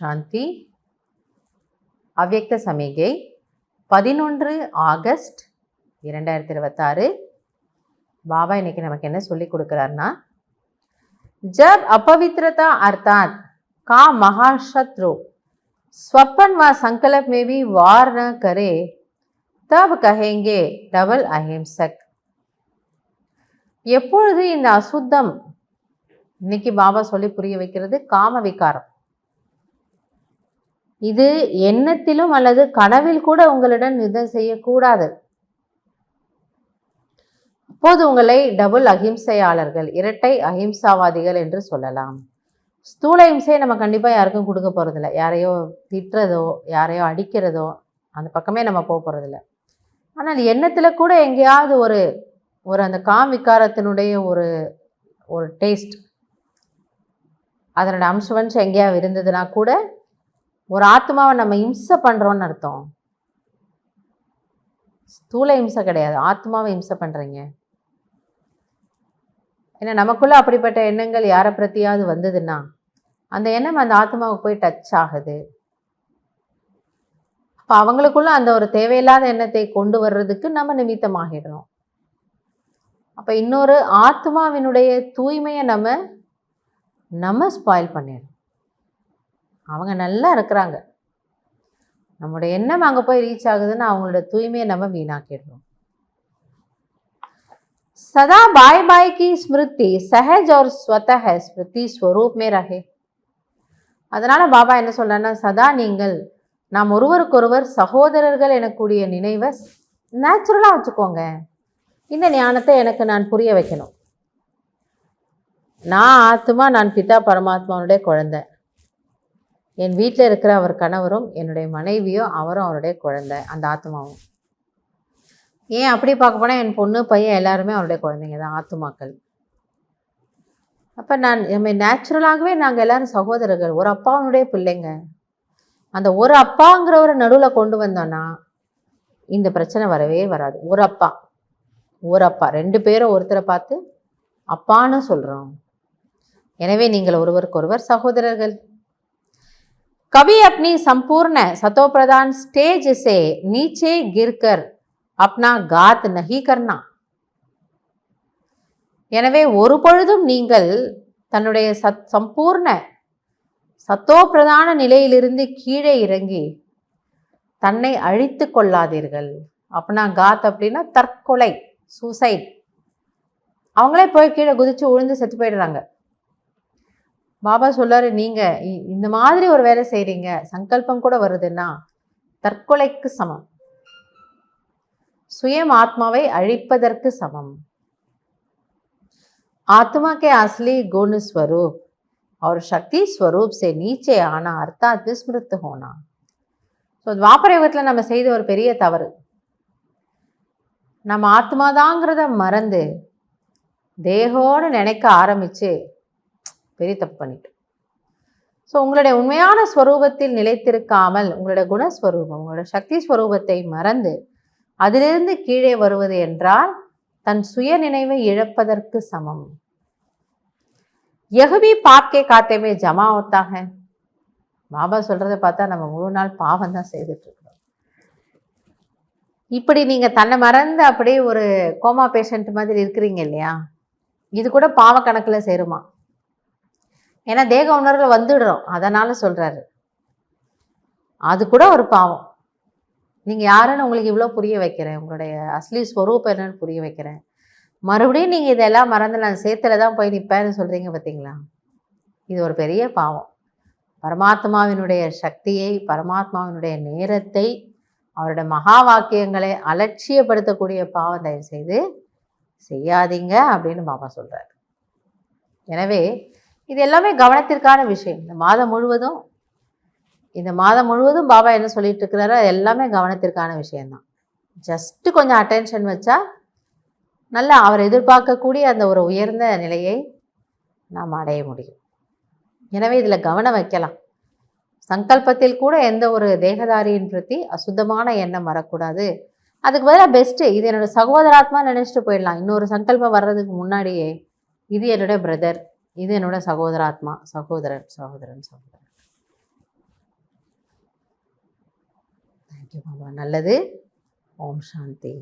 சாந்தி. அவ்யக்த சமிகை 11 ஆகஸ்ட் 2026. பாபா இன்னைக்கு நமக்கு என்ன சொல்லி கொடுக்குறாருன்னா, जब अपवित्रता अर्थात का महाशत्रु स्वप्न व संकल्प में भी वार न करे तब कहेंगे डबल अहिंसक. எப்பொழுது இந்த அசுத்தம், இன்னைக்கு பாபா சொல்லி புரிய வைக்கிறது காம விகாரம், இது எண்ணத்திலும் அல்லது கனவில் கூட உங்களுடன் யுத்தம் செய்யக்கூடாது. அப்போது உங்களை டபுள் அஹிம்சையாளர்கள், இரட்டை அஹிம்சாவாதிகள் என்று சொல்லலாம். ஸ்தூல ஹிம்சையை நம்ம கண்டிப்பாக யாருக்கும் கொடுக்க போகிறதில்ல. யாரையோ திட்டுறதோ யாரையோ அடிக்கிறதோ அந்த பக்கமே நம்ம போக போகிறதில்ல. ஆனால் எண்ணத்தில் கூட எங்கேயாவது ஒரு அந்த காமிக்காரத்தினுடைய ஒரு டேஸ்ட், அதனோட அம்சவன்ஷம் எங்கேயாவது இருந்ததுன்னா கூட ஒரு ஆத்மாவை நம்ம இம்சை பண்ணுறோன்னு அர்த்தம். ஸ்தூல இம்சை கிடையாது, ஆத்மாவை இம்சை பண்ணுறீங்க. ஏன்னா நமக்குள்ள அப்படிப்பட்ட எண்ணங்கள் யாரை பிரத்தியாவது வந்ததுன்னா அந்த எண்ணம் அந்த ஆத்மாவுக்கு போய் டச் ஆகுது. அப்போ அவங்களுக்குள்ள அந்த ஒரு தேவையில்லாத எண்ணத்தை கொண்டு வர்றதுக்கு நம்ம நிமித்தமாகிடுறோம். அப்போ இன்னொரு ஆத்மாவினுடைய தூய்மையை நம்ம ஸ்பாயில் பண்ணிடுறோம். அவங்க நல்லா இருக்கிறாங்க, நம்மளுடைய எண்ணம் அங்கே போய் ரீச் ஆகுதுன்னு அவங்களோட தூய்மையை நம்ம வீணாக்கிடுறோம். सदा बाय बाय की स्मृति सहज और स्वतः स्मृति स्वरूप में रहे. அதனால பாபா என்ன சொல்றாருன்னா, சதா நீங்கள் நாம் ஒருவருக்கொருவர் சகோதரர்கள் எனக்கூடிய நினைவை நேச்சுரலாக வச்சுக்கோங்க. இந்த ஞானத்தை எனக்கு நான் புரிய வைக்கணும். நான் ஆத்மா, நான் பிதா பரமாத்மாவுடைய குழந்தை. என் வீட்டில் இருக்கிற அவர் கணவரும் என்னுடைய மனைவியோ அவரும் அவருடைய குழந்தை, அந்த ஆத்மாவும். ஏன் அப்படி பார்க்க போனால் என் பொண்ணு பையன் எல்லாருமே அவருடைய குழந்தைங்க தான், ஆத்மாக்கள். அப்போ நம்ம நேச்சுரலாகவே நாங்கள் எல்லாரும் சகோதரர்கள், ஒரு அப்பாவுடைய பிள்ளைங்க. அந்த ஒரு அப்பாங்கிறவரை நடுவில் கொண்டு வந்தோன்னா இந்த பிரச்சனை வரவே வராது. ஒரு அப்பா 2 பேரும் ஒருத்தரை பார்த்து அப்பான்னு சொல்கிறோம். எனவே நீங்கள் ஒருவருக்கொருவர் சகோதரர்கள். कभी अपनी संपूर्ण सतो प्रधान स्टेज से नीचे गिरकर अपना घात नहीं करना. எனவே ஒரு பொழுதும் நீங்கள் தன்னுடைய சம்பூர்ண சத்தோ பிரதான நிலையிலிருந்து கீழே இறங்கி தன்னை அழித்து கொள்ளாதீர்கள். அப்பனா காத் அப்படின்னா தற்கொலை, சூசைட். அவங்களே போய் கீழே குதிச்சு உழுந்து செத்து போயிடுறாங்க. பாபா சொல்லாரு, நீங்க இந்த மாதிரி ஒரு வேலை செய்றீங்க, சங்கல்பம் கூட வருதுன்னா தற்கொலைக்கு சமம், சுயம் ஆத்மாவை அழிப்பதற்கு சமம். आत्मा के असली गुण स्वरूप और शक्ति स्वरूप से नीचे आना अर्थात विस्मृत होना. ஸோ துவாபர யுகத்தில் நம்ம செய்த ஒரு பெரிய தவறு, நம்ம ஆத்மாதாங்கிறத மறந்து தேகோடு நினைக்க ஆரம்பிச்சு பெரிய தப்பு பண்ணிட்டு. ஸோ உங்களுடைய உண்மையான ஸ்வரூபத்தில் நிலைத்திருக்காமல் உங்களுடைய குணஸ்வரூபம், உங்களுடைய சக்தி ஸ்வரூபத்தை மறந்து அதிலிருந்து கீழே வருவது என்றால் தன் சுய நினைவை இழப்பதற்கு சமம். यह भी पाप के खाते में जमा होता है. பாபா சொல்றதை பார்த்தா நம்ம முழு நாள் பாவம் தான் செய்துட்டு இருக்கிறோம். இப்படி நீங்க தன்னை மறந்து அப்படியே ஒரு கோமா பேஷண்ட் மாதிரி இருக்கிறீங்க இல்லையா, இது கூட பாவ கணக்கில் சேருமா? ஏன்னா தேக உணர்வுல வந்துடுறோம், அதனால சொல்றாரு. அது கூட ஒரு பாவம். நீங்க யாருன்னு உங்களுக்கு இவ்வளோ புரிய வைக்கிறேன், உங்களுடைய அஸ்லி ஸ்வரூபம் என்னன்னு புரிய வைக்கிறேன். மறுபடியும் நீங்க இதெல்லாம் மறந்து நான் சேத்துல தான் போய் நிற்பேன்னு சொல்றீங்க பார்த்தீங்களா? இது ஒரு பெரிய பாவம். பரமாத்மாவினுடைய சக்தியை, பரமாத்மாவினுடைய நேரத்தை, அவருடைய மகா வாக்கியங்களை அலட்சியப்படுத்தக்கூடிய பாவம் தயவு செய்து செய்யாதீங்க அப்படின்னு பாபா சொல்றாரு. எனவே இது எல்லாமே கவனத்திற்கான விஷயம். இந்த மாதம் முழுவதும் பாபா என்ன சொல்லிட்டு இருக்கிறாரோ எல்லாமே கவனத்திற்கான விஷயம்தான். ஜஸ்ட் கொஞ்சம் அட்டென்ஷன் வச்சா நல்லா அவர் எதிர்பார்க்கக்கூடிய அந்த ஒரு உயர்ந்த நிலையை நாம் அடைய முடியும். எனவே இதில் கவனம் வைக்கலாம். சங்கல்பத்தில் கூட எந்த ஒரு தேகதாரியின் பிரதி அசுத்தமான எண்ணம் வரக்கூடாது. அதுக்கு பதிலாக பெஸ்ட்டு, இது என்னோட சகோதராத்மா நினச்சிட்டு போயிடலாம். இன்னொரு சங்கல்பம் வர்றதுக்கு முன்னாடியே இது என்னோட பிரதர், இது என்னோட சகோதராத்மா, சகோதரன். தேங்க்யூ பாபா. நல்லது. ஓம் சாந்தி.